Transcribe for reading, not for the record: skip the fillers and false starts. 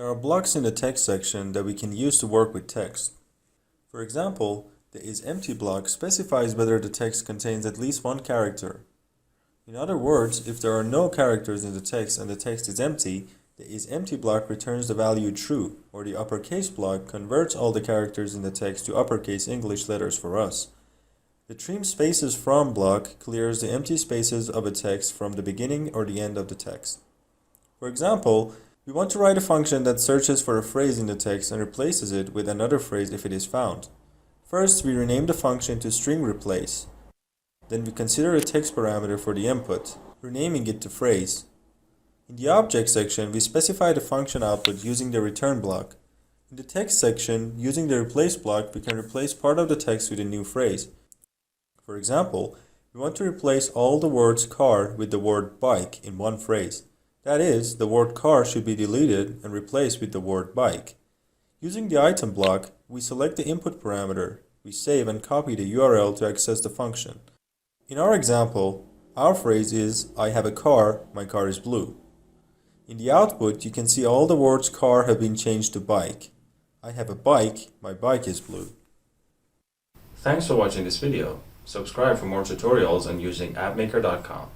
There are blocks in the text section that we can use to work with text. For example, the isEmpty block specifies whether the text contains at least one character. In other words, if there are no characters in the text and the text is empty, the isEmpty block returns the value true, or the uppercase block converts all the characters in the text to uppercase English letters for us. The trim spaces from block clears the empty spaces of a text from the beginning or the end of the text. For example, we want to write a function that searches for a phrase in the text and replaces it with another phrase if it is found. First, we rename the function to string replace. Then we consider a text parameter for the input, renaming it to phrase. In the object section, we specify the function output using the return block. In the text section, using the replace block, we can replace part of the text with a new phrase. For example, we want to replace all the words car with the word bike in one phrase. That is, the word car should be deleted and replaced with the word bike. Using the item block, we select the input parameter, we save and copy the URL to access the function. In our example, our phrase is, I have a car, my car is blue. In the output, you can see all the words car have been changed to bike. I have a bike, my bike is blue. Thanks for watching this video. Subscribe for more tutorials on using appmaker.com.